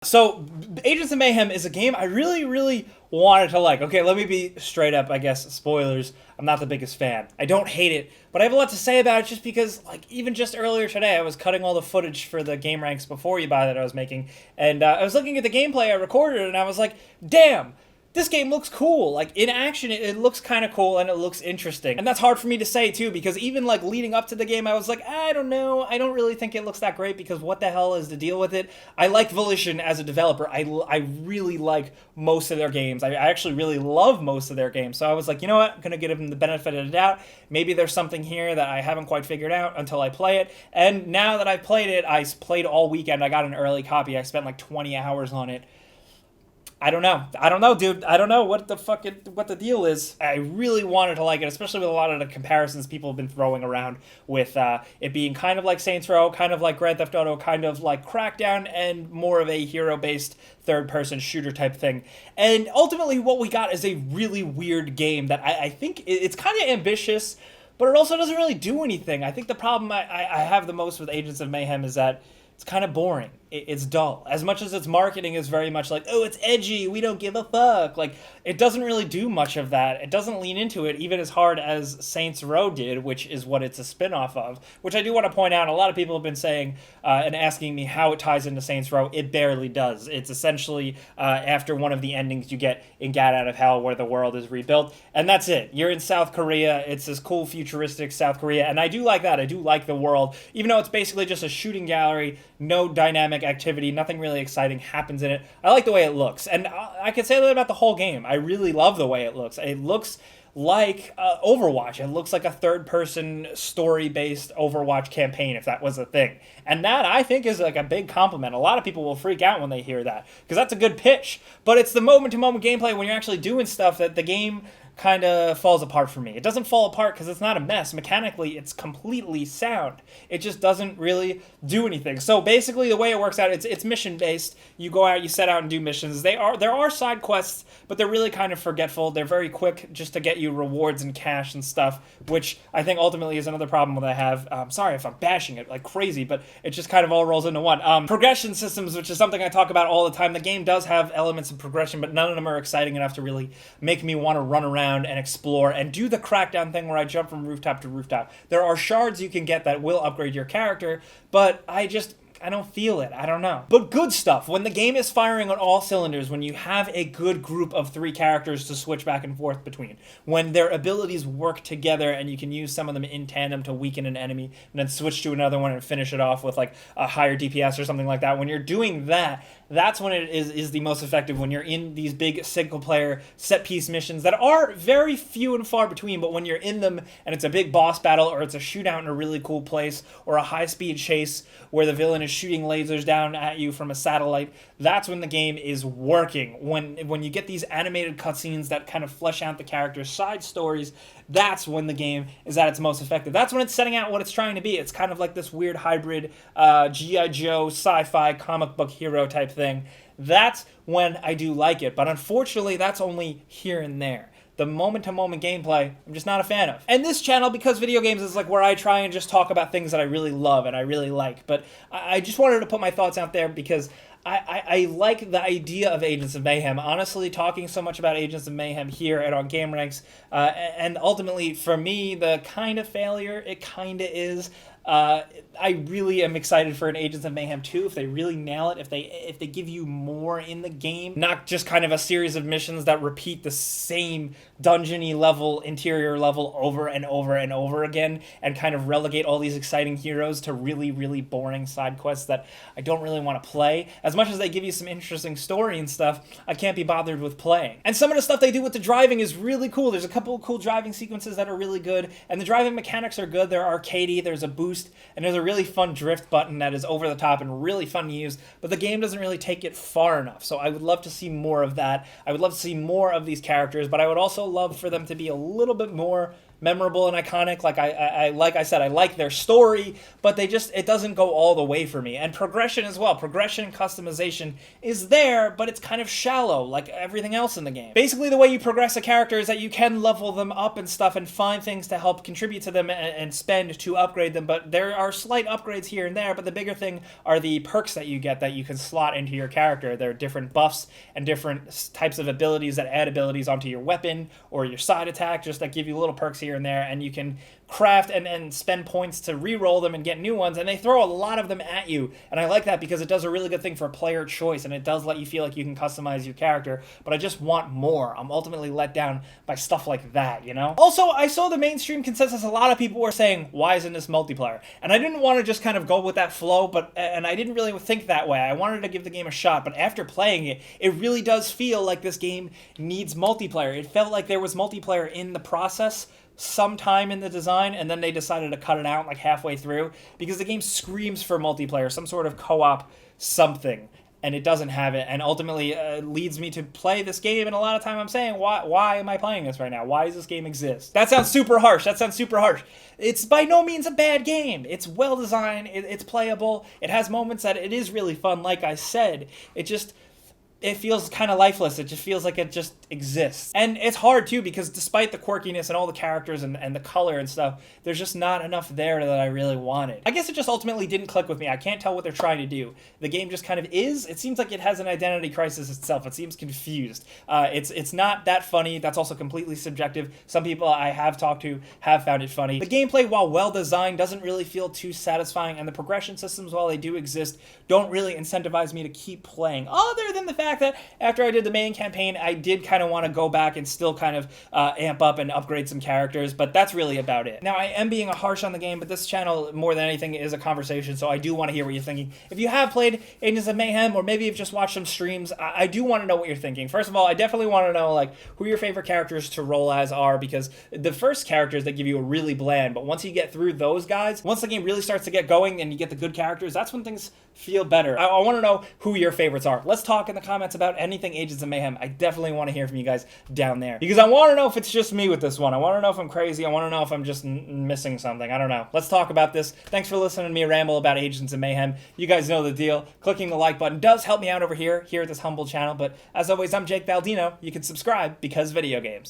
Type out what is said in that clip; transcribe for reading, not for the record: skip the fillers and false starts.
So, Agents of Mayhem is a game I really, really wanted to like. Okay, let me be straight up, I guess. Spoilers. I'm not the biggest fan. I don't hate it, but I have a lot to say about it just because, like, even just earlier today, I was cutting all the footage for the Game Ranks Before You Buy that I was making, and I was looking at the gameplay I recorded, and I was like, damn! This game looks cool. Like, in action, it looks kind of cool and it looks interesting. And that's hard for me to say, too, because even, like, leading up to the game, I was like, I don't know. I don't really think it looks that great because what the hell is the deal with it? I like Volition as a developer. I really like most of their games. I actually really love most of their games. So I was like, you know what? I'm going to give them the benefit of the doubt. Maybe there's something here that I haven't quite figured out until I play it. And now that I've played it, I played all weekend. I got an early copy. I spent like 20 hours on it. I don't know, dude. I don't know what the deal is. I really wanted to like it, especially with a lot of the comparisons people have been throwing around with it being kind of like Saints Row, kind of like Grand Theft Auto, kind of like Crackdown, and more of a hero-based third-person shooter type thing. And ultimately, what we got is a really weird game that I think it's kind of ambitious, but it also doesn't really do anything. I think the problem I have the most with Agents of Mayhem is that it's kind of boring. It's dull. As much as its marketing is very much like, oh, it's edgy, we don't give a fuck. Like, it doesn't really do much of that. It doesn't lean into it even as hard as Saints Row did, which is what it's a spin-off of. Which I do want to point out, a lot of people have been saying and asking me how it ties into Saints Row. It barely does. It's essentially after one of the endings you get in Gat Out of Hell where the world is rebuilt. And that's it. You're in South Korea. It's this cool futuristic South Korea. And I do like that. I do like the world. Even though it's basically just a shooting gallery, no dynamic activity, nothing really exciting happens in it. I like the way it looks, and I could say that about the whole game. I really love the way it looks. It looks like Overwatch. It looks like a third-person story-based Overwatch campaign, if that was a thing. And that, I think, is like a big compliment. A lot of people will freak out when they hear that, because that's a good pitch. But it's the moment-to-moment gameplay when you're actually doing stuff that the game kind of falls apart for me. It doesn't fall apart because it's not a mess. Mechanically, it's completely sound. It just doesn't really do anything. So basically, the way it works out, it's mission based. You go out, you set out and do missions. There are side quests, but they're really kind of forgetful. They're very quick just to get you rewards and cash and stuff, which I think ultimately is another problem that I have. Sorry if I'm bashing it like crazy, but it just kind of all rolls into one. Progression systems, which is something I talk about all the time. The game does have elements of progression, but none of them are exciting enough to really make me want to run around and explore and do the Crackdown thing where I jump from rooftop to rooftop. There are shards you can get that will upgrade your character, but I don't feel it. I don't know. But good stuff. When the game is firing on all cylinders, when you have a good group of 3 characters to switch back and forth between, when their abilities work together and you can use some of them in tandem to weaken an enemy and then switch to another one and finish it off with like a higher DPS or something like that. When you're doing that, that's when it is the most effective, when you're in these big single-player set-piece missions that are very few and far between, but when you're in them and it's a big boss battle or it's a shootout in a really cool place or a high-speed chase where the villain is shooting lasers down at you from a satellite, that's when the game is working. When you get these animated cutscenes that kind of flesh out the characters' side stories, that's when the game is at its most effective. That's when it's setting out what it's trying to be. It's kind of like this weird hybrid G.I. Joe sci-fi comic book hero type thing. That's when I do like it. But unfortunately, that's only here and there. The moment-to-moment gameplay, I'm just not a fan of. And this channel, because video games is like where I try and just talk about things that I really love and I really like. But I just wanted to put my thoughts out there because I like the idea of Agents of Mayhem. Honestly, talking so much about Agents of Mayhem here and on Game Ranks, and ultimately, for me, the kind of failure it kind of is. I really am excited for an Agents of Mayhem 2 if they really nail it, if they give you more in the game, not just kind of a series of missions that repeat the same dungeony level, interior level over and over and over again, and kind of relegate all these exciting heroes to really, really boring side quests that I don't really want to play. As much as they give you some interesting story and stuff, I can't be bothered with playing. And some of the stuff they do with the driving is really cool. There's a couple of cool driving sequences that are really good, and the driving mechanics are good. They're arcadey, there's a boost, and there's a really fun drift button that is over the top and really fun to use, but the game doesn't really take it far enough. So I would love to see more of that. I would love to see more of these characters, but I would also love for them to be a little bit more memorable and iconic. Like like I said, I like their story, but it doesn't go all the way for me. And progression as well. Progression and customization is there, but it's kind of shallow, like everything else in the game. Basically, the way you progress a character is that you can level them up and stuff and find things to help contribute to them and spend to upgrade them, but there are slight upgrades here and there, but the bigger thing are the perks that you get that you can slot into your character. There are different buffs and different types of abilities that add abilities onto your weapon or your side attack, just that give you little perks here and there, and you can craft and spend points to re-roll them and get new ones, and they throw a lot of them at you, and I like that because it does a really good thing for player choice, and it does let you feel like you can customize your character, but I just want more. I'm ultimately let down by stuff like that, you know? Also, I saw the mainstream consensus, a lot of people were saying, why isn't this multiplayer? And I didn't want to just kind of go with that flow, and I didn't really think that way. I wanted to give the game a shot, but after playing it, it really does feel like this game needs multiplayer. It felt like there was multiplayer in the process sometime in the design, and then they decided to cut it out like halfway through because the game screams for multiplayer, some sort of co-op something, and it doesn't have it, and ultimately leads me to play this game, and a lot of time I'm saying, why am I playing this right now? Why does this game exist? That sounds super harsh. It's by no means a bad game. It's well designed, it's playable, it has moments that it is really fun, like I said. It feels kind of lifeless. It just feels like it just exists. And it's hard, too, because despite the quirkiness and all the characters and the color and stuff, there's just not enough there that I really wanted. I guess it just ultimately didn't click with me. I can't tell what they're trying to do. The game just kind of is. It seems like it has an identity crisis itself. It seems confused. It's not that funny. That's also completely subjective. Some people I have talked to have found it funny. The gameplay, while well-designed, doesn't really feel too satisfying, and the progression systems, while they do exist, don't really incentivize me to keep playing, other than the fact that after I did the main campaign, I did kind of want to go back and still kind of amp up and upgrade some characters, but that's really about it. Now, I am being harsh on the game, but this channel, more than anything, is a conversation, so I do want to hear what you're thinking. If you have played Agents of Mayhem, or maybe you've just watched some streams, I do want to know what you're thinking. First of all, I definitely want to know, like, who your favorite characters to roll as are, because the first characters that give you a really bland, but once you get through those guys, once the game really starts to get going and you get the good characters, that's when things feel better. I want to know who your favorites are. Let's talk in the comments about anything Agents of Mayhem. I definitely want to hear from you guys down there, because I want to know if it's just me with this one. I want to know if I'm crazy. I want to know if I'm just missing something. I don't know. Let's talk about this. Thanks for listening to me ramble about Agents of Mayhem. You guys know the deal. Clicking the like button does help me out over here at this humble channel, but as always, I'm Jake Baldino. You can subscribe because video games.